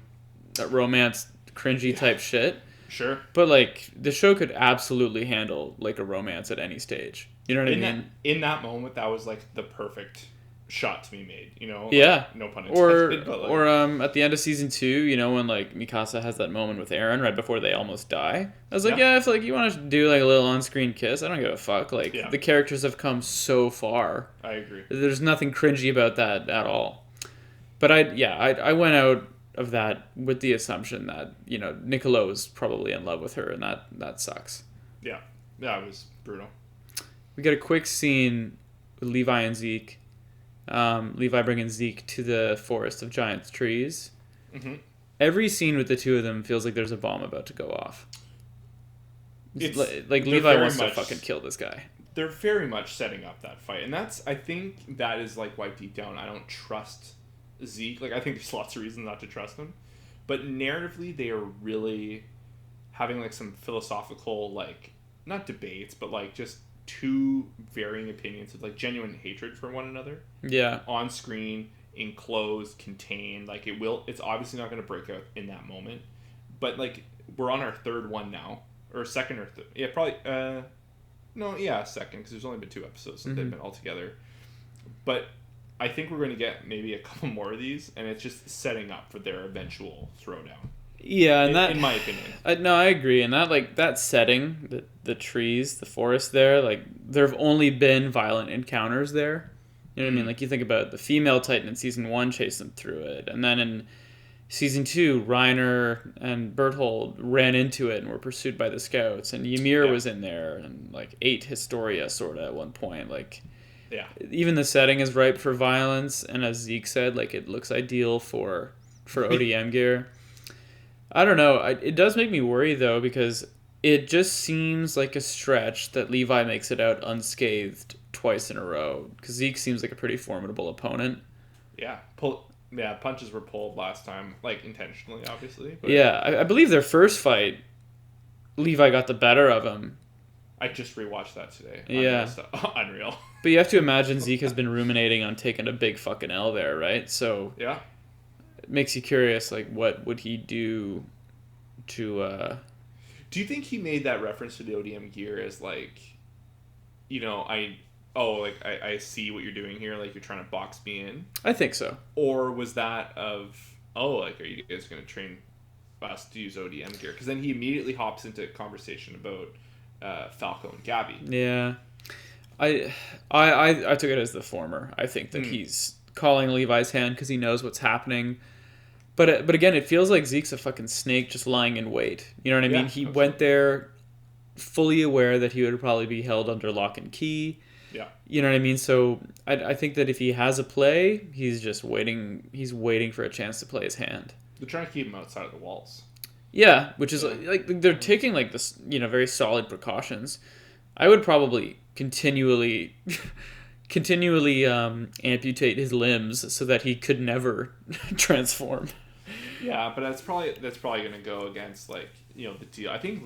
romance cringy type shit. Sure. But like the show could absolutely handle like a romance at any stage. You know what I mean? In that moment, that was like the perfect shot to be made. Yeah. No pun intended. Or at the end of season 2, when like Mikasa has that moment with Eren right before they almost die. I was like, if like you want to do like a little on-screen kiss, I don't give a fuck. Like the characters have come so far. I agree. There's nothing cringy about that at all. But I went out of that with the assumption that Niccolo is probably in love with her, and that sucks. Yeah, it was brutal. We get a quick scene with Levi and Zeke. Levi bringing Zeke to the forest of giant trees. Mm-hmm. Every scene with the two of them feels like there's a bomb about to go off. Like Levi wants to fucking kill this guy. They're very much setting up that fight, and I think that is like why deep down I don't trust Zeke. Like I think there's lots of reasons not to trust him, but narratively they are really having like some philosophical like not debates, but like just two varying opinions of like genuine hatred for one another. Yeah. On screen, enclosed, contained. Like it's obviously not going to break out in that moment. But like we're on our third one now, or second or third. Yeah, probably. Second because there's only been 2 episodes since they've been all together. But I think we're going to get maybe a couple more of these, and it's just setting up for their eventual throwdown. Yeah, and in my opinion. No, I agree. And that setting, the trees, the forest there, like there have only been violent encounters there. You know what I mean? Like you think about the female Titan in season 1 chased them through it, and then in season 2, Reiner and Berthold ran into it and were pursued by the scouts, and Ymir was in there and like ate Historia sort of at one point. Like, even the setting is ripe for violence, and as Zeke said, like it looks ideal for ODM gear. I don't know. It does make me worry, though, because it just seems like a stretch that Levi makes it out unscathed twice in a row. Because Zeke seems like a pretty formidable opponent. Yeah. Punches were pulled last time, like intentionally, obviously. But... Yeah, I believe their first fight, Levi got the better of him. I just rewatched that today. Yeah. Unreal. But you have to imagine Zeke has been ruminating on taking a big fucking L there, right? So Yeah. it makes you curious, like, what would he do to... Do you think he made that reference to the ODM gear as like, I see what you're doing here, like you're trying to box me in? I think so. Or was that of, are you guys going to train us to use ODM gear? Because then he immediately hops into a conversation about Falco and Gabby. Yeah. I took it as the former. I think that he's calling Levi's hand because he knows what's happening. But again, it feels like Zeke's a fucking snake just lying in wait. You know what I mean? He went there fully aware that he would probably be held under lock and key. Yeah. You know what I mean? So I think that if he has a play, he's just waiting. He's waiting for a chance to play his hand. They're trying to keep him outside of the walls. Yeah, which is like they're taking like this, very solid precautions. I would probably continually amputate his limbs so that he could never transform. Yeah, but that's probably going to go against the deal. I think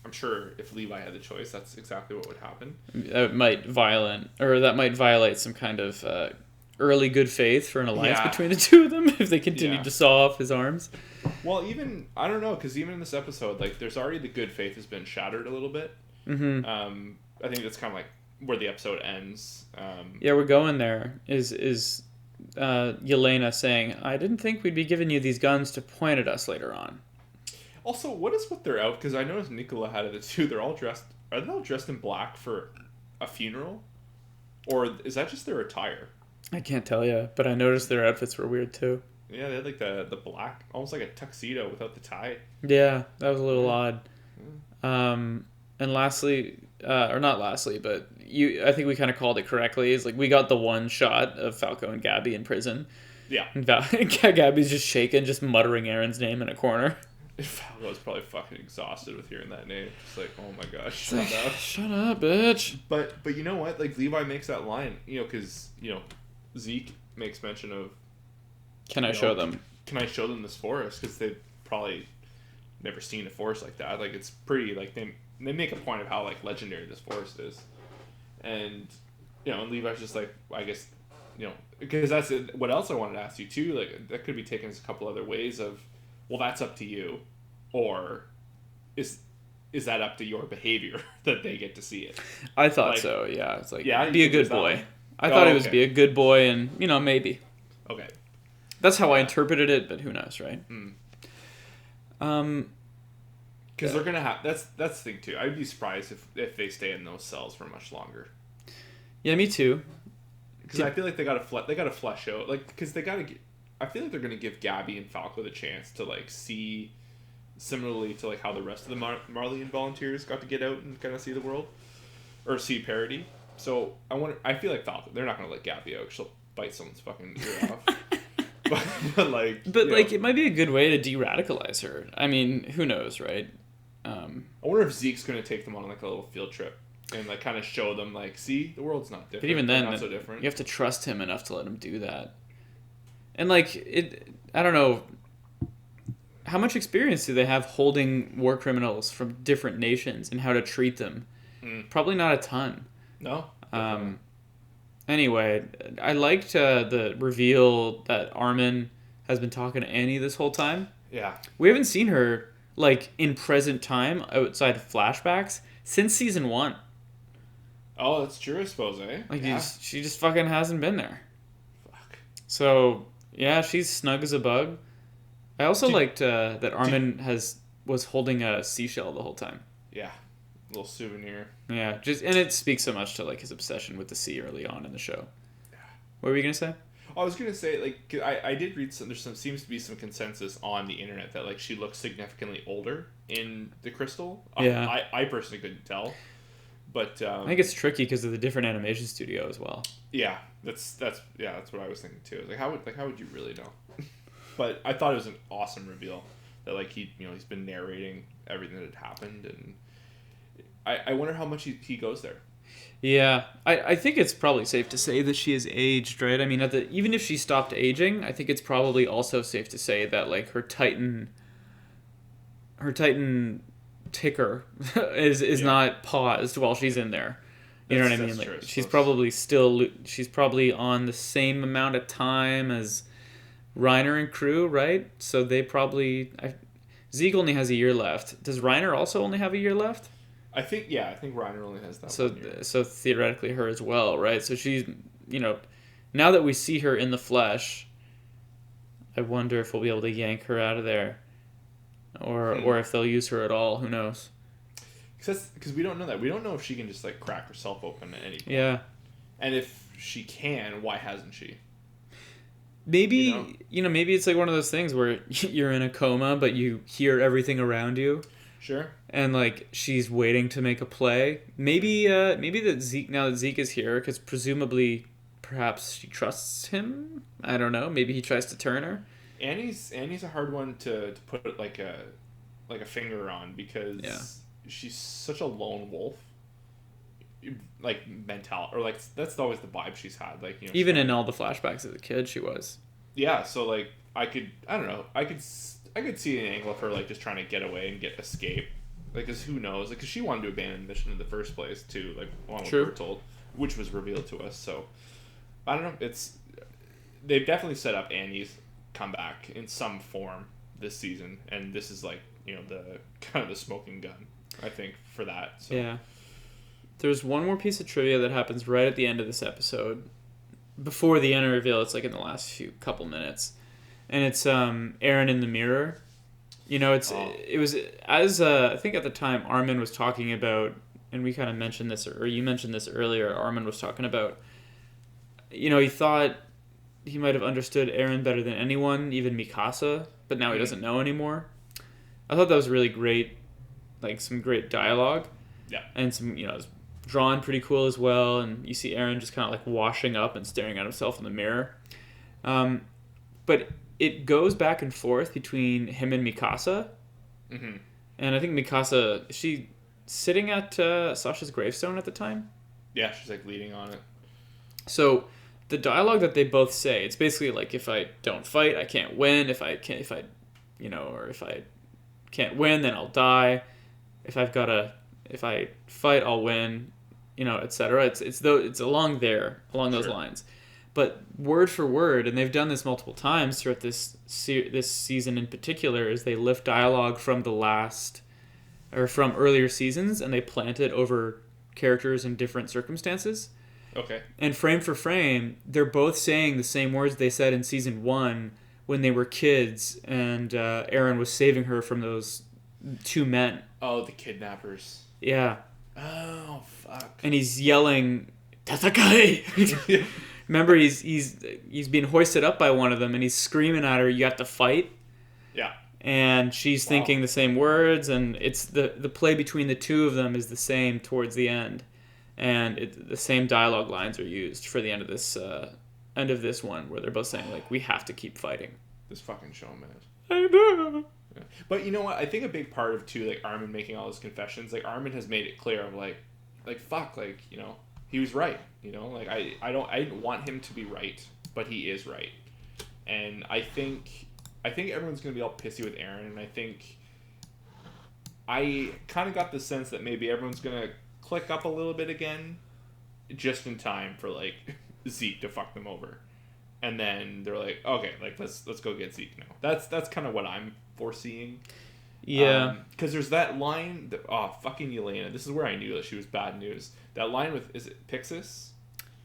I'm sure if Levi had the choice, that's exactly what would happen. That might violate some kind of early good faith for an alliance between the two of them if they continue to saw off his arms. Well, even I don't know, because even in this episode, like there's already the good faith has been shattered a little bit. Mm-hmm. I think that's kind of like where the episode ends. Yeah, we're going there. Is Yelena saying, "I didn't think we'd be giving you these guns to point at us later on." Also, what is with their out? Because I noticed Nicola had it too. They're all dressed. Are they all dressed in black for a funeral, or is that just their attire? I can't tell you, but I noticed their outfits were weird too. Yeah, they had like the black, almost like a tuxedo without the tie. Yeah, that was a little odd. And lastly, or not lastly, but I think we kind of called it correctly. Is like we got the one shot of Falco and Gabby in prison. Yeah. And Gabby's just shaking, just muttering Aaron's name in a corner. Falco's probably fucking exhausted with hearing that name. Just like, oh my gosh, shut up. Shut up, bitch. But you know what? Like Levi makes that line, because Zeke makes mention of. Can I show them? Can I show them this forest? Because they've probably never seen a forest like that. Like it's pretty. Like they make a point of how like legendary this forest is, and and Levi's just like, I guess, because that's it. What else I wanted to ask you too. Like that could be taken as a couple other ways of, well, that's up to you, or is that up to your behavior that they get to see it? I thought so. Yeah, it's like be a good boy. I thought it was be a good boy, and maybe. Okay. That's how I interpreted it, but who knows, right? Because they're gonna have that's the thing too. I'd be surprised if they stay in those cells for much longer. Yeah, me too. Because I feel like they gotta flesh out, like, because they gotta. I feel like they're gonna give Gabby and Falco the chance to like see, similarly to like how the rest of the Marleyan volunteers got to get out and kind of see the world, or see parody. So I feel like Falco, they're not gonna let Gabby out. She'll bite someone's fucking ear off. But it might be a good way to de-radicalize her. I mean, who knows, right? I wonder if Zeke's going to take them on like a little field trip and like kind of show them like, see, the world's not different. But even then, not so different. You have to trust him enough to let him do that. And like I don't know, how much experience do they have holding war criminals from different nations and how to treat them? Probably not a ton. No. Anyway, I liked the reveal that Armin has been talking to Annie this whole time. Yeah. We haven't seen her, like, in present time, outside of flashbacks, since season 1. Oh, that's true, I suppose, eh? Like, she just fucking hasn't been there. Fuck. So, yeah, she's snug as a bug. I also liked that Armin was holding a seashell the whole time. Yeah. Little souvenir. Yeah, and it speaks so much to like his obsession with the sea early on in the show. Yeah. What were you gonna say? I was gonna say, like, I did read seems to be some consensus on the internet that like she looks significantly older in the Crystal. Yeah. I personally couldn't tell, but I think it's tricky because of the different animation studio as well. Yeah, that's what I was thinking too. Like how would you really know? But I thought it was an awesome reveal that like he's been narrating everything that had happened, and I wonder how much he goes there. Yeah, I think it's probably safe to say that she has aged, right? I mean, even if she stopped aging, I think it's probably also safe to say that like her Titan ticker is not paused while she's in there. You know what I mean? Like true, she's probably on the same amount of time as Reiner and crew, right? So they probably Zeke only has a year left. Does Reiner also only have a year left? I think Reiner only has that 1 year. So theoretically her as well, right? So she's, now that we see her in the flesh, I wonder if we'll be able to yank her out of there, or if they'll use her at all. Who knows? Because we don't know that. We don't know if she can just like crack herself open at any point. Yeah. And if she can, why hasn't she? Maybe maybe it's like one of those things where you're in a coma, but you hear everything around you. Sure. And like she's waiting to make a play. Maybe that Zeke is here, because presumably, perhaps she trusts him. I don't know. Maybe he tries to turn her. Annie's a hard one to put like a finger on, because she's such a lone wolf. Like mental, or like that's always the vibe she's had. Like even in all the flashbacks as a kid, she was. Yeah. So like I could see an angle of her like just trying to get away and get escape. Like, cause who knows? Like, cause she wanted to abandon the mission in the first place too. Like, what we were told, which was revealed to us. So I don't know. They've definitely set up Annie's comeback in some form this season, and this is like the kind of the smoking gun, I think, for that. So. Yeah. There's one more piece of trivia that happens right at the end of this episode, before the end reveal. It's like in the last couple minutes, and it's Aaron in the mirror. It was as I think at the time Armin was talking about, and we kind of mentioned this, or you mentioned this earlier. Armin was talking about, he thought he might have understood Aaron better than anyone, even Mikasa, but now he doesn't know anymore. I thought that was really great, like some great dialogue. Yeah, and some it was drawn pretty cool as well, and you see Aaron just kind of like washing up and staring at himself in the mirror. But it goes back and forth between him and Mikasa. Mm-hmm. And I think Mikasa, is she sitting at Sasha's gravestone at the time? Yeah, she's like leaning on it. So the dialogue that they both say, it's basically like, if I don't fight, I can't win. If I can't win, then I'll die. If I fight, I'll win, etc. It's along those lines, but word for word, and they've done this multiple times throughout this season in particular, is they lift dialogue from from earlier seasons and they plant it over characters in different circumstances. Okay. And frame for frame, they're both saying the same words they said in season 1 when they were kids, and Aaron was saving her from those two men. Oh, the kidnappers. Yeah. Oh, fuck. And he's yelling, "Tatakai!" Remember, he's being hoisted up by one of them, and he's screaming at her, "You have to fight." Yeah. And she's thinking the same words, and it's the play between the two of them is the same towards the end, and the same dialogue lines are used for the end of this one, where they're both saying like, "We have to keep fighting." This fucking show, man. I know. Yeah. But you know what? I think a big part of too, like Armin making all those confessions, like Armin has made it clear of like fuck, like he was right. Like I didn't want him to be right, but he is right, and I think everyone's gonna be all pissy with Aaron, and I think I kind of got the sense that maybe everyone's gonna click up a little bit again, just in time for like Zeke to fuck them over. And then they're like, okay, like let's go get Zeke now. That's kind of what I'm foreseeing. Yeah. Because there's that line that, fucking Yelena. This is where I knew that she was bad news. That line with, is it Pixis?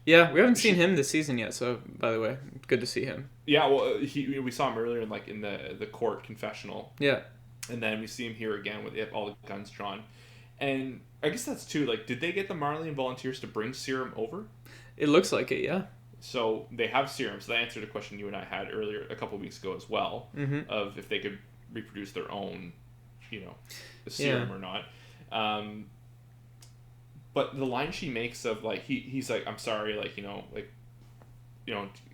Yeah, we haven't seen him this season yet. So by the way, good to see him. Yeah, well, we saw him earlier in the court confessional. Yeah. And then we see him here again with all the guns drawn. And I guess that's too, like, did they get the Marleyan volunteers to bring serum over? It looks like it, yeah. So they have serum. So that answered a question you and I had earlier a couple of weeks ago as well, of if they could reproduce their own, serum or not. But the line she makes of like he's like, I'm sorry,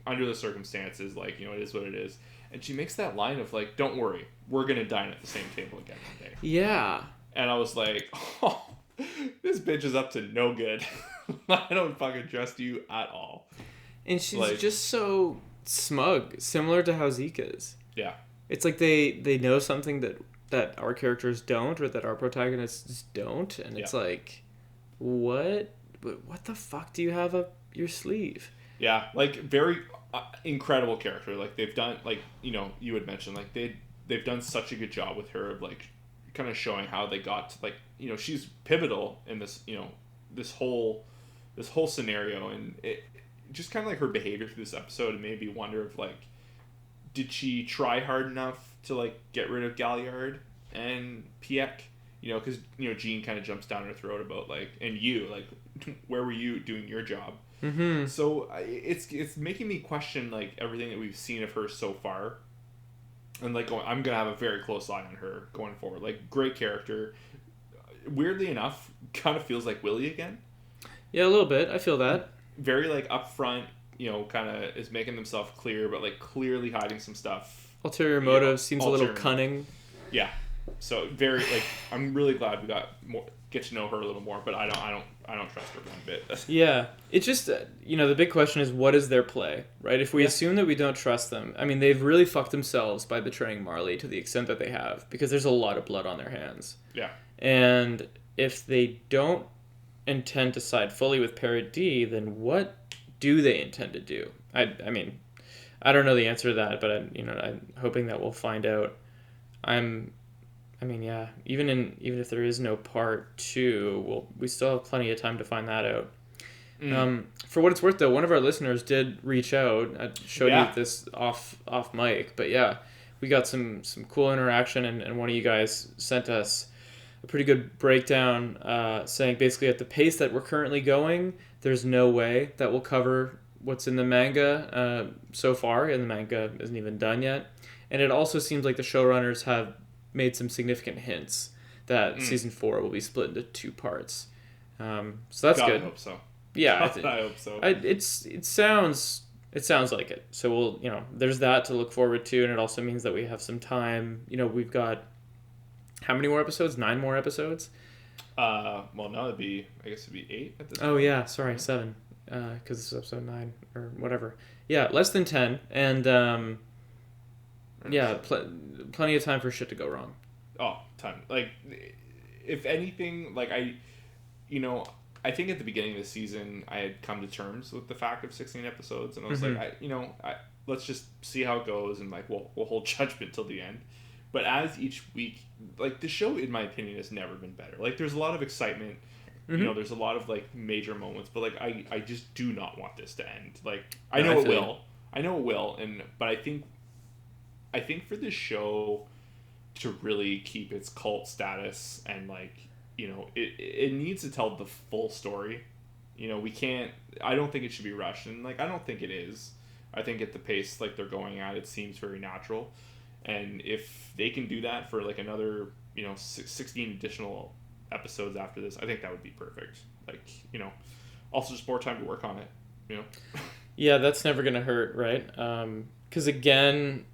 under the circumstances, like it is what it is, and she makes that line of like, don't worry, we're gonna dine at the same table again one day. Yeah. And I was like, oh, this bitch is up to no good. I don't fucking trust you at all. And she's just so smug, similar to how Zeke is. Yeah. It's like they know something that that our characters don't, or that our protagonists don't, and it's like, what the fuck do you have up your sleeve? Yeah, like very incredible character. Like they've done, like, you know, you had mentioned, like they've done such a good job with her of like kind of showing how they got to, like, you know, she's pivotal in this, you know, this whole scenario, and it just kind of like her behavior through this episode made me wonder if like, did she try hard enough to like get rid of Galliard and Pieck? You know, because, you know, Jean kind of jumps down her throat about like, and you like, where were you doing your job? Mm-hmm. So it's making me question like everything that we've seen of her so far, and like I'm gonna have a very close eye on her going forward. Like, great character. Weirdly enough, kind of feels like Willie again. Yeah, a little bit. I feel that. Very like upfront, you know, kind of is making themselves clear, but like clearly hiding some stuff. Ulterior motive seems a little cunning. Yeah. So very like, I'm really glad we got get to know her a little more, but I don't trust her one bit. Yeah, it's just you know, the big question is, what is their play, right? If we assume that we don't trust them, I mean, they've really fucked themselves by betraying Marley to the extent that they have, because there's a lot of blood on their hands. Yeah. And if they don't intend to side fully with Paradis, then what do they intend to do? I mean, I don't know the answer to that, but I'm hoping that we'll find out. Even if there is no part 2, we still have plenty of time to find that out. For what it's worth, though, one of our listeners did reach out. I showed you this off mic, but yeah, we got some cool interaction, and one of you guys sent us a pretty good breakdown, saying basically at the pace that we're currently going, there's no way that we'll cover what's in the manga so far, and the manga isn't even done yet. And it also seems like the showrunners have made some significant hints that season 4 will be split into 2 parts. So that's good. I hope so. Yeah, I hope so. It sounds like it. So we'll, you know, there's that to look forward to, and it also means that we have some time. You know, we've got how many more episodes? 9 more episodes. Well, no, it'd be 8 at this point. Oh yeah, sorry, 7. Because this is episode 9 or whatever. Yeah, less than 10, and yeah, plenty of time for shit to go wrong. Oh, time. Like, if anything, like I think at the beginning of the season I had come to terms with the fact of 16 episodes, and I was like, let's just see how it goes, and like we'll hold judgment till the end. But as each week, like, the show, in my opinion, has never been better. Like, there's a lot of excitement. You know, there's a lot of like major moments, but like I just do not want this to end. Like, I know it will, but I think for this show to really keep its cult status, and like, you know, it needs to tell the full story. You know, I don't think it should be rushed, and like I don't think it is. I think at the pace like they're going at, it seems very natural, and if they can do that for like another, you know, 16 additional episodes after this, I think that would be perfect. Like, you know, also just more time to work on it, you know. Yeah, that's never gonna hurt, right? Because again,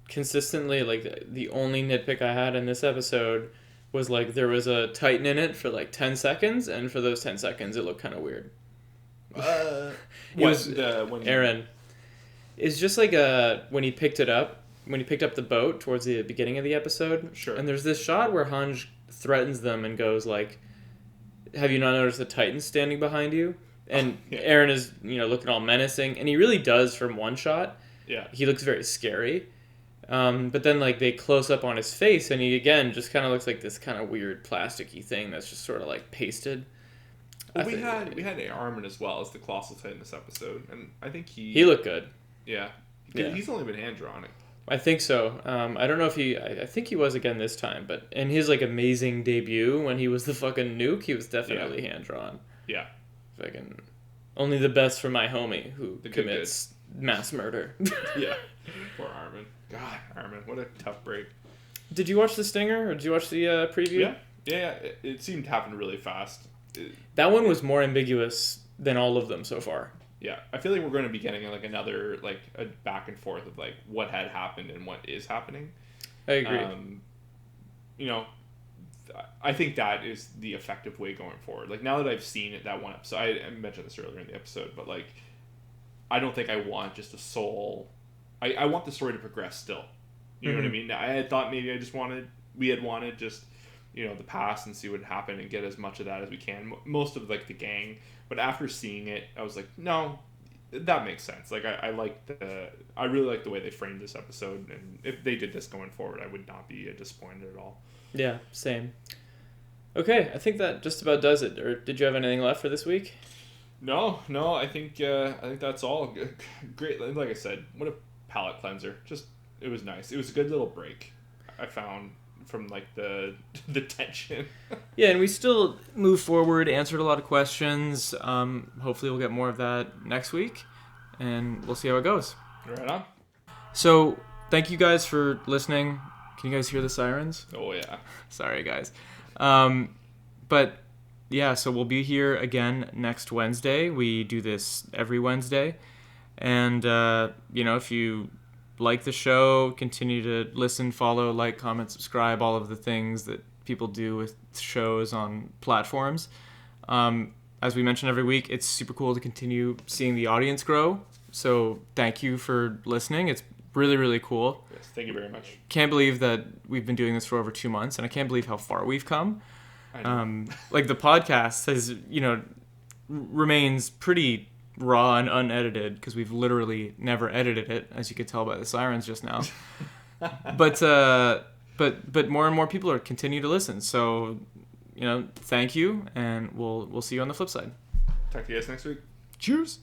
consistently, like, the only nitpick I had in this episode was like there was a Titan in it for like 10 seconds, and for those 10 seconds it looked kind of weird. Aaron. It's just like when he picked up the boat towards the beginning of the episode. Sure. And there's this shot where Hanj threatens them and goes like, "Have you not noticed the Titan standing behind you?" And Aaron is, you know, looking all menacing, and he really does from one shot. Yeah. He looks very scary. But then like they close up on his face, and he again just kind of looks like this kind of weird plasticky thing that's just sort of like pasted. Well, we had Armin as well as the Colossal Titan this episode, and I think he looked good. Yeah. He's only been hand drawn. I think so. I don't know if I think he was again this time, but in his like amazing debut when he was the fucking nuke, he was definitely hand drawn. Yeah. Fucking only the best for my homie who commits mass murder. Yeah. Poor Armin. God, Armin, what a tough break. Did you watch the stinger, or did you watch the preview? Yeah. It seemed to happen really fast. That one was more ambiguous than all of them so far. Yeah, I feel like we're going to be getting like another like a back and forth of like what had happened and what is happening. I agree. You know, I think that is the effective way going forward. Like, now that I've seen it, that one episode, I mentioned this earlier in the episode, but like, I don't think I want just a sole. I want the story to progress still. You know what I mean? I had thought maybe I just wanted we had wanted just, the past and see what happened and get as much of that as we can. Most of like the gang, but after seeing it, I was like, no, that makes sense. Like I really like the way they framed this episode, and if they did this going forward, I would not be disappointed at all. Yeah, same. Okay, I think that just about does it. Or did you have anything left for this week? No, I think that's all. Great, like I said, what a palate cleanser. Just, it was nice. It was a good little break, I found, from like the tension. Yeah, and we still moved forward, answered a lot of questions. Hopefully we'll get more of that next week, and we'll see how it goes. Right on. So, thank you guys for listening. Can you guys hear the sirens? Oh, yeah. Sorry, guys. But, yeah, so we'll be here again next Wednesday. We do this every Wednesday. And, if you like the show, continue to listen, follow, like, comment, subscribe, all of the things that people do with shows on platforms. As we mention every week, it's super cool to continue seeing the audience grow. So thank you for listening. It's really, really cool. Yes, thank you very much. Can't believe that we've been doing this for over 2 months, and I can't believe how far we've come. Like the podcast has, remains pretty raw and unedited because we've literally never edited it, as you could tell by the sirens just now. But more and more people are continue to listen. So, thank you, and we'll see you on the flip side. Talk to you guys next week. Cheers.